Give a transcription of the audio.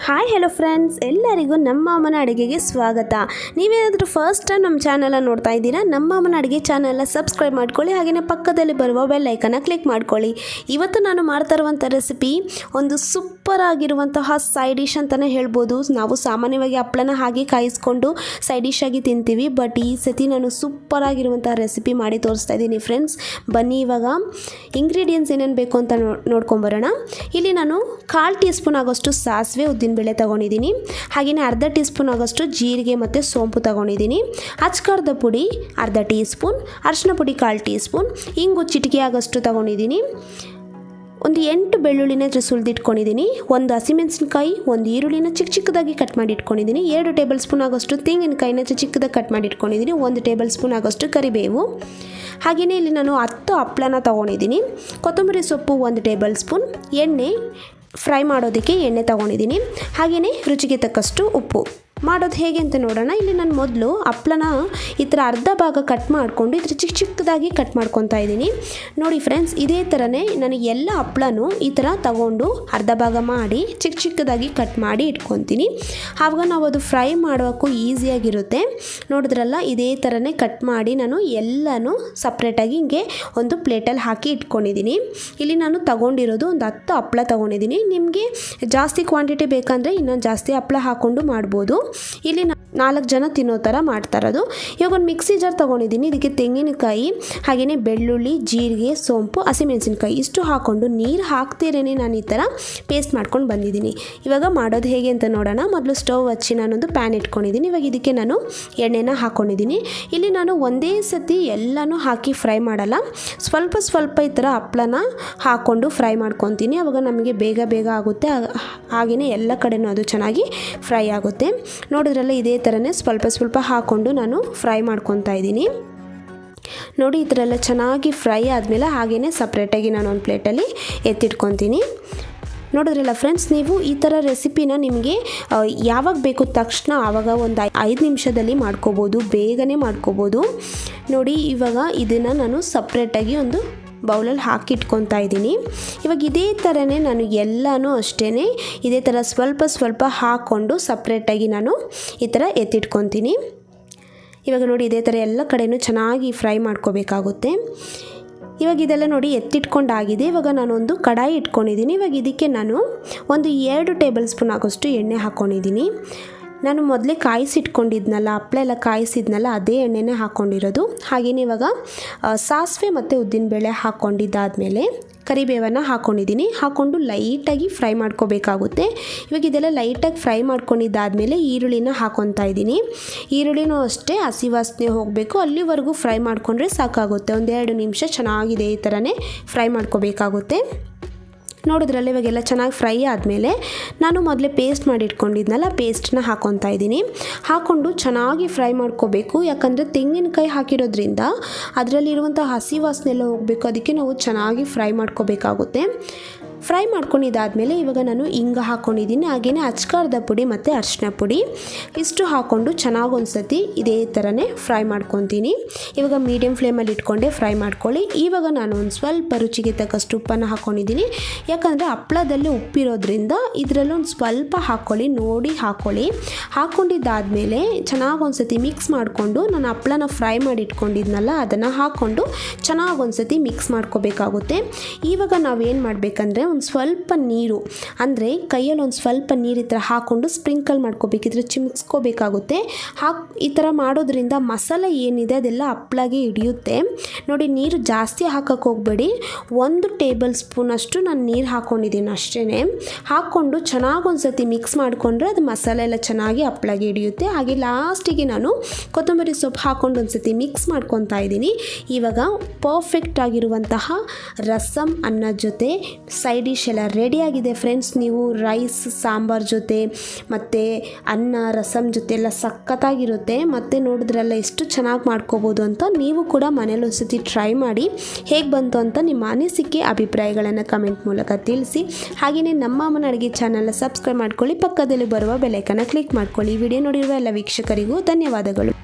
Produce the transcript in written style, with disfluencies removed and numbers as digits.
Hi hello friends, ಎಲ್ಲರಿಗೂ ನಮ್ಮ ಅಮ್ಮನ ಅಡುಗೆಗೆ ಸ್ವಾಗತ. ನೀವೇನಾದರೂ ಫಸ್ಟ್ ಟೈಮ್ ನಮ್ಮ ಚಾನಲ್ನ ನೋಡ್ತಾ ಇದ್ದೀರಾ, ನಮ್ಮ ಅಮ್ಮನ ಅಡುಗೆ ಚಾನಲ್ನ ಸಬ್ಸ್ಕ್ರೈಬ್ ಮಾಡ್ಕೊಳ್ಳಿ. ಹಾಗೆಯೇ ಪಕ್ಕದಲ್ಲಿ ಬರುವ ಬೆಲ್ ಐಕನ್ನ ಕ್ಲಿಕ್ ಮಾಡ್ಕೊಳ್ಳಿ. ಇವತ್ತು ನಾನು ಮಾಡ್ತಾ ಇರುವಂಥ ರೆಸಿಪಿ ಒಂದು ಸೂಪರ್ ಆಗಿರುವಂತಹ ಸೈಡ್ ಡಿಶ್ ಅಂತಲೇ ಹೇಳ್ಬೋದು. ನಾವು ಸಾಮಾನ್ಯವಾಗಿ ಹಪ್ಪಳನ ಹಾಗೆ ಕಾಯಿಸ್ಕೊಂಡು ಸೈಡ್ ಡಿಶ್ ಆಗಿ ತಿಂತೀವಿ, ಬಟ್ ಈ ಸತಿ ನಾನು ಸೂಪರ್ ಆಗಿರುವಂಥ ರೆಸಿಪಿ ಮಾಡಿ ತೋರಿಸ್ತಾ ಇದ್ದೀನಿ ಫ್ರೆಂಡ್ಸ್. ಬನ್ನಿ ಇವಾಗ ಇಂಗ್ರೀಡಿಯೆಂಟ್ಸ್ ಏನೇನು ಬೇಕು ಅಂತ ನೋಡ್ಕೊಂಬರೋಣ. ಇಲ್ಲಿ ನಾನು 1/4 ಟೀ ಸ್ಪೂನ್ ಆಗೋಷ್ಟು ಸಾಸಿವೆ ಉದ್ದಿನಬೇಳೆ ತಗೊಂಡಿದ್ದೀನಿ. ಹಾಗೆಯೇ ಅರ್ಧ ಟೀ ಸ್ಪೂನ್ ಆಗೋಷ್ಟು ಜೀರಿಗೆ ಮತ್ತು ಸೋಂಪು ತಗೊಂಡಿದ್ದೀನಿ. ಅಚ್ಕಾರದ ಪುಡಿ ಅರ್ಧ ಟೀ ಸ್ಪೂನ್, ಅರಿಶಿನ ಪುಡಿ 1/4 ಟೀ ಸ್ಪೂನ್, ಇಂಗು ಚಿಟಿಕೆ ಆಗೋಷ್ಟು ತಗೊಂಡಿದ್ದೀನಿ. ಒಂದು 8 ಬೆಳ್ಳುಳ್ಳಿನ ಸುಲಿದಿಟ್ಕೊಂಡಿದ್ದೀನಿ. ಒಂದು ಹಸಿಮೆಣಸಿನಕಾಯಿ, ಒಂದು ಈರುಳ್ಳಿನ ಚಿಕ್ಕದಾಗಿ ಕಟ್ ಮಾಡಿ ಇಟ್ಕೊಂಡಿದ್ದೀನಿ. 2 ಟೇಬಲ್ ಸ್ಪೂನ್ ಆಗೋಷ್ಟು ತೆಂಗಿನಕಾಯಿನ ಚಿಕ್ಕದಾಗಿ ಕಟ್ ಮಾಡಿ ಇಟ್ಕೊಂಡಿದ್ದೀನಿ. 1 ಟೇಬಲ್ ಸ್ಪೂನ್ ಆಗೋಷ್ಟು ಕರಿಬೇವು. ಹಾಗೆಯೇ ಇಲ್ಲಿ ನಾನು 10 ಹಪ್ಪಳನ ತೊಗೊಂಡಿದ್ದೀನಿ. ಕೊತ್ತಂಬರಿ ಸೊಪ್ಪು 1 ಟೇಬಲ್ ಸ್ಪೂನ್, ಎಣ್ಣೆ ಫ್ರೈ ಮಾಡೋದಕ್ಕೆ ಎಣ್ಣೆ ತೊಗೊಂಡಿದ್ದೀನಿ. ಹಾಗೆಯೇ ರುಚಿಗೆ ತಕ್ಕಷ್ಟು ಉಪ್ಪು. ಮಾಡೋದು ಹೇಗೆ ಅಂತ ನೋಡೋಣ. ಇಲ್ಲಿ ನಾನು ಮೊದಲು ಹಪ್ಪಳನ ಈ ಥರ ಅರ್ಧ ಭಾಗ ಕಟ್ ಮಾಡಿಕೊಂಡು ಇದ್ರ ಚಿಕ್ಕದಾಗಿ ಕಟ್ ಮಾಡ್ಕೊತಾ ಇದ್ದೀನಿ. ನೋಡಿ ಫ್ರೆಂಡ್ಸ್, ಇದೇ ಥರನೇ ನಾನು ಎಲ್ಲ ಹಪ್ಪಳನೂ ಈ ಥರ ತಗೊಂಡು ಅರ್ಧ ಭಾಗ ಮಾಡಿ ಚಿಕ್ಕದಾಗಿ ಕಟ್ ಮಾಡಿ ಇಟ್ಕೊತೀನಿ. ಆವಾಗ ನಾವು ಅದು ಫ್ರೈ ಮಾಡೋಕ್ಕೂ ಈಸಿಯಾಗಿರುತ್ತೆ. ನೋಡಿದ್ರಲ್ಲ, ಇದೇ ಥರನೇ ಕಟ್ ಮಾಡಿ ನಾನು ಎಲ್ಲನೂ ಸಪ್ರೇಟಾಗಿ ಹಿಂಗೆ ಒಂದು ಪ್ಲೇಟಲ್ಲಿ ಹಾಕಿ ಇಟ್ಕೊಂಡಿದ್ದೀನಿ. ಇಲ್ಲಿ ನಾನು ತಗೊಂಡಿರೋದು ಒಂದು 10 ಹಪ್ಪಳ ತೊಗೊಂಡಿದ್ದೀನಿ. ನಿಮಗೆ ಜಾಸ್ತಿ ಕ್ವಾಂಟಿಟಿ ಬೇಕಂದರೆ ಇನ್ನೊಂದು ಜಾಸ್ತಿ ಹಪ್ಪಳ ಹಾಕ್ಕೊಂಡು ಮಾಡ್ಬೋದು. ಇಲ್ಲಿ 4 ಜನ ತಿನ್ನೋ ಥರ ಮಾಡ್ತಾ ಇರೋದು. ಇವಾಗ ಒಂದು ಮಿಕ್ಸಿ ಜಾರ್ ತೊಗೊಂಡಿದ್ದೀನಿ. ಇದಕ್ಕೆ ತೆಂಗಿನಕಾಯಿ, ಹಾಗೆಯೇ ಬೆಳ್ಳುಳ್ಳಿ, ಜೀರಿಗೆ, ಸೋಂಪು, ಹಸಿಮೆಣಸಿನಕಾಯಿ ಇಷ್ಟು ಹಾಕ್ಕೊಂಡು ನೀರು ಹಾಕ್ತಿರೇನೆ ನಾನು ಈ ಥರ ಪೇಸ್ಟ್ ಮಾಡ್ಕೊಂಡು ಬಂದಿದ್ದೀನಿ. ಇವಾಗ ಮಾಡೋದು ಹೇಗೆ ಅಂತ ನೋಡೋಣ. ಮೊದಲು ಸ್ಟವ್ ಹಚ್ಚಿ ನಾನೊಂದು ಪ್ಯಾನ್ ಇಟ್ಕೊಂಡಿದ್ದೀನಿ. ಇವಾಗ ಇದಕ್ಕೆ ನಾನು ಎಣ್ಣೆನ ಹಾಕ್ಕೊಂಡಿದ್ದೀನಿ. ಇಲ್ಲಿ ನಾನು ಒಂದೇ ಸತಿ ಎಲ್ಲನೂ ಹಾಕಿ ಫ್ರೈ ಮಾಡಲ್ಲ, ಸ್ವಲ್ಪ ಈ ಥರ ಹಪ್ಪಳನ ಹಾಕ್ಕೊಂಡು ಫ್ರೈ ಮಾಡ್ಕೊತೀನಿ. ಆವಾಗ ನಮಗೆ ಬೇಗ ಆಗುತ್ತೆ. ಹಾಗೆಯೇ ಎಲ್ಲ ಕಡೆನೂ ಅದು ಚೆನ್ನಾಗಿ ಫ್ರೈ ಆಗುತ್ತೆ. ನೋಡಿದ್ರಲ್ಲ, ಇದೇ ಥರನೇ ಸ್ವಲ್ಪ ಹಾಕ್ಕೊಂಡು ನಾನು ಫ್ರೈ ಮಾಡ್ಕೊತಾ ಇದ್ದೀನಿ. ನೋಡಿ, ಈ ಥರ ಎಲ್ಲ ಚೆನ್ನಾಗಿ ಫ್ರೈ ಆದಮೇಲೆ ಹಾಗೆಯೇ ಸಪ್ರೇಟಾಗಿ ನಾನು ಒಂದು ಪ್ಲೇಟಲ್ಲಿ ಎತ್ತಿಟ್ಕೊತೀನಿ. ನೋಡಿದ್ರಲ್ಲ ಫ್ರೆಂಡ್ಸ್, ನೀವು ಈ ಥರ ರೆಸಿಪಿನ ನಿಮಗೆ ಯಾವಾಗ ಬೇಕು ತಕ್ಷಣ ಆವಾಗ ಒಂದು 5 ನಿಮಿಷದಲ್ಲಿ ಮಾಡ್ಕೋಬೋದು, ಬೇಗನೆ ಮಾಡ್ಕೋಬೋದು. ನೋಡಿ, ಇವಾಗ ಇದನ್ನು ನಾನು ಸಪ್ರೇಟಾಗಿ ಒಂದು ಬೌಲಲ್ಲಿ ಹಾಕಿಟ್ಕೊತಾ ಇದ್ದೀನಿ. ಇವಾಗ ಇದೇ ಥರನೇ ನಾನು ಎಲ್ಲನೂ ಅಷ್ಟೇ ಇದೇ ಥರ ಸ್ವಲ್ಪ ಹಾಕ್ಕೊಂಡು ಸಪ್ರೇಟಾಗಿ ನಾನು ಈ ಥರ ಎತ್ತಿಟ್ಕೊತೀನಿ. ಇವಾಗ ನೋಡಿ, ಇದೇ ಥರ ಎಲ್ಲ ಕಡೆಯೂ ಚೆನ್ನಾಗಿ ಫ್ರೈ ಮಾಡ್ಕೋಬೇಕಾಗುತ್ತೆ. ಇವಾಗ ಇದೆಲ್ಲ ನೋಡಿ ಎತ್ತಿಟ್ಕೊಂಡಾಗಿದೆ. ಇವಾಗ ನಾನೊಂದು ಕಡಾಯಿ ಇಟ್ಕೊಂಡಿದ್ದೀನಿ. ಇವಾಗ ಇದಕ್ಕೆ ನಾನು ಒಂದು 2 ಟೇಬಲ್ ಸ್ಪೂನ್ ಆಗೋಷ್ಟು ಎಣ್ಣೆ ಹಾಕ್ಕೊಂಡಿದ್ದೀನಿ. ನಾನು ಮೊದಲೇ ಕಾಯಿಸಿಟ್ಕೊಂಡಿದ್ನಲ್ಲ, ಹಪ್ಪಳ ಎಲ್ಲ ಕಾಯಿಸಿದ್ನಲ್ಲ, ಅದೇ ಎಣ್ಣೆನೇ ಹಾಕ್ಕೊಂಡಿರೋದು. ಹಾಗೆಯೇ ಇವಾಗ ಸಾಸಿವೆ ಮತ್ತು ಉದ್ದಿನಬೇಳೆ ಹಾಕ್ಕೊಂಡಿದ್ದಾದಮೇಲೆ ಕರಿಬೇವನ್ನು ಹಾಕ್ಕೊಂಡಿದ್ದೀನಿ. ಹಾಕ್ಕೊಂಡು ಲೈಟಾಗಿ ಫ್ರೈ ಮಾಡ್ಕೋಬೇಕಾಗುತ್ತೆ. ಇವಾಗ ಇದೆಲ್ಲ ಲೈಟಾಗಿ ಫ್ರೈ ಮಾಡ್ಕೊಂಡಿದ್ದಾದಮೇಲೆ ಈರುಳ್ಳಿನ ಹಾಕ್ಕೊತಾ ಇದ್ದೀನಿ. ಈರುಳ್ಳಿನೂ ಅಷ್ಟೇ ಹಸಿ ವಾಸನೆ ಹೋಗಬೇಕು, ಅಲ್ಲಿವರೆಗೂ ಫ್ರೈ ಮಾಡಿಕೊಂಡ್ರೆ ಸಾಕಾಗುತ್ತೆ. 1-2 ನಿಮಿಷ ಚೆನ್ನಾಗಿದೆ ಈ ಥರನೇ ಫ್ರೈ ಮಾಡ್ಕೋಬೇಕಾಗುತ್ತೆ. ನೋಡಿದ್ರಲ್ಲ, ಇವಾಗೆಲ್ಲ ಚೆನ್ನಾಗಿ ಫ್ರೈ ಆದಮೇಲೆ ನಾನು ಮೊದಲೇ ಪೇಸ್ಟ್ ಮಾಡಿ ಇಟ್ಕೊಂಡಿದ್ನಲ್ಲ, ಪೇಸ್ಟನ್ನ ಹಾಕ್ಕೊತಾ ಇದ್ದೀನಿ. ಹಾಕ್ಕೊಂಡು ಚೆನ್ನಾಗಿ ಫ್ರೈ ಮಾಡ್ಕೋಬೇಕು. ಯಾಕಂದರೆ ತೆಂಗಿನಕಾಯಿ ಹಾಕಿರೋದ್ರಿಂದ ಅದರಲ್ಲಿರುವಂಥ ಹಸಿ ವಾಸನೆ ಎಲ್ಲ ಹೋಗಬೇಕು. ಅದಕ್ಕೆ ನಾವು ಚೆನ್ನಾಗಿ ಫ್ರೈ ಮಾಡ್ಕೋಬೇಕಾಗುತ್ತೆ. ಫ್ರೈ ಮಾಡ್ಕೊಂಡಿದ್ದಾದಮೇಲೆ ಇವಾಗ ನಾನು ಇಂಗು ಹಾಕ್ಕೊಂಡಿದ್ದೀನಿ. ಹಾಗೆಯೇ ಅಚ್ಕಾರದ ಪುಡಿ ಮತ್ತು ಅರಿಶಿನ ಪುಡಿ ಇಷ್ಟು ಹಾಕ್ಕೊಂಡು ಚೆನ್ನಾಗಿ ಒಂದು ಸತಿ ಇದೇ ಥರನೇ ಫ್ರೈ ಮಾಡ್ಕೊತೀನಿ. ಇವಾಗ ಮೀಡಿಯಮ್ ಫ್ಲೇಮಲ್ಲಿ ಇಟ್ಕೊಂಡೆ ಫ್ರೈ ಮಾಡ್ಕೊಳ್ಳಿ. ಇವಾಗ ನಾನು ಒಂದು ಸ್ವಲ್ಪ ರುಚಿಗೆ ತಕ್ಕಷ್ಟು ಉಪ್ಪನ್ನು ಹಾಕ್ಕೊಂಡಿದ್ದೀನಿ. ಯಾಕಂದರೆ ಹಪ್ಪಳದಲ್ಲಿ ಉಪ್ಪಿರೋದ್ರಿಂದ ಇದರಲ್ಲೂ ಒಂದು ಸ್ವಲ್ಪ ಹಾಕ್ಕೊಳ್ಳಿ, ನೋಡಿ ಹಾಕ್ಕೊಳ್ಳಿ. ಹಾಕ್ಕೊಂಡಿದ್ದಾದಮೇಲೆ ಚೆನ್ನಾಗಿ ಒಂದು ಸತಿ ಮಿಕ್ಸ್ ಮಾಡಿಕೊಂಡು ನಾನು ಹಪ್ಪಳನ ಫ್ರೈ ಮಾಡಿ ಇಟ್ಕೊಂಡಿದ್ನಲ್ಲ, ಅದನ್ನು ಹಾಕ್ಕೊಂಡು ಚೆನ್ನಾಗಿ ಒಂದು ಸತಿ ಮಿಕ್ಸ್ ಮಾಡ್ಕೋಬೇಕಾಗುತ್ತೆ. ಇವಾಗ ನಾವೇನು ಮಾಡಬೇಕಂದ್ರೆ ಒಂದು ಸ್ವಲ್ಪ ನೀರು, ಅಂದರೆ ಕೈಯಲ್ಲಿ ಒಂದು ಸ್ವಲ್ಪ ನೀರು ಈ ಥರ ಹಾಕ್ಕೊಂಡು ಸ್ಪ್ರಿಂಕಲ್ ಮಾಡ್ಕೋಬೇಕಿದ್ರೆ ಚಿಮ್ಸ್ಕೋಬೇಕಾಗುತ್ತೆ. ಈ ಥರ ಮಾಡೋದ್ರಿಂದ ಮಸಾಲೆ ಏನಿದೆ ಅದೆಲ್ಲ ಹಪ್ಪಳಗೆ ಹಿಡಿಯುತ್ತೆ. ನೋಡಿ, ನೀರು ಜಾಸ್ತಿ ಹಾಕೋಕ್ಕೆ ಹೋಗಬೇಡಿ. 1 ಟೇಬಲ್ ಸ್ಪೂನಷ್ಟು ನಾನು ನೀರು ಹಾಕ್ಕೊಂಡಿದ್ದೀನಿ ಅಷ್ಟೇ. ಹಾಕ್ಕೊಂಡು ಚೆನ್ನಾಗಿ ಒಂದು ಸತಿ ಮಿಕ್ಸ್ ಮಾಡಿಕೊಂಡ್ರೆ ಅದು ಮಸಾಲೆ ಎಲ್ಲ ಚೆನ್ನಾಗಿ ಹಪ್ಪಳಗೆ ಹಿಡಿಯುತ್ತೆ. ಹಾಗೆ ಲಾಸ್ಟಿಗೆ ನಾನು ಕೊತ್ತಂಬರಿ ಸೊಪ್ಪು ಹಾಕ್ಕೊಂಡು ಒಂದು ಸತಿ ಮಿಕ್ಸ್ ಮಾಡ್ಕೊತಾ ಇದ್ದೀನಿ. ಇವಾಗ ಪರ್ಫೆಕ್ಟ್ ಆಗಿರುವಂತಹ ರಸಮ್ ಅನ್ನದ ಜೊತೆ ಸೈಡ್ ಡಿಶ್ ಎಲ್ಲ ರೆಡಿಯಾಗಿದೆ ಫ್ರೆಂಡ್ಸ್. ನೀವು ರೈಸ್ ಸಾಂಬಾರ್ ಜೊತೆ ಮತ್ತು ಅನ್ನ ರಸಮ್ ಜೊತೆ ಎಲ್ಲ ಸಖತ್ತಾಗಿರುತ್ತೆ. ಮತ್ತು ನೋಡಿದ್ರಲ್ಲ ಎಷ್ಟು ಚೆನ್ನಾಗಿ ಮಾಡ್ಕೋಬೋದು ಅಂತ. ನೀವು ಕೂಡ ಮನೇಲಿ ಒಂದ್ಸತಿ ಟ್ರೈ ಮಾಡಿ ಹೇಗೆ ಬಂತು ಅಂತ ನಿಮ್ಮ ಅನಿಸಿಕೆ ಅಭಿಪ್ರಾಯಗಳನ್ನು ಕಮೆಂಟ್ ಮೂಲಕ ತಿಳಿಸಿ. ಹಾಗೆಯೇ ನಮ್ಮ ಅಮ್ಮನ ಅಡುಗೆ ಚಾನಲ್ನ ಸಬ್ಸ್ಕ್ರೈಬ್ ಮಾಡ್ಕೊಳ್ಳಿ. ಪಕ್ಕದಲ್ಲಿ ಬರುವ ಬೆಲ್ ಐಕನ್ನ ಕ್ಲಿಕ್ ಮಾಡ್ಕೊಳ್ಳಿ. ವಿಡಿಯೋ ನೋಡಿರುವ ಎಲ್ಲ ವೀಕ್ಷಕರಿಗೂ ಧನ್ಯವಾದಗಳು.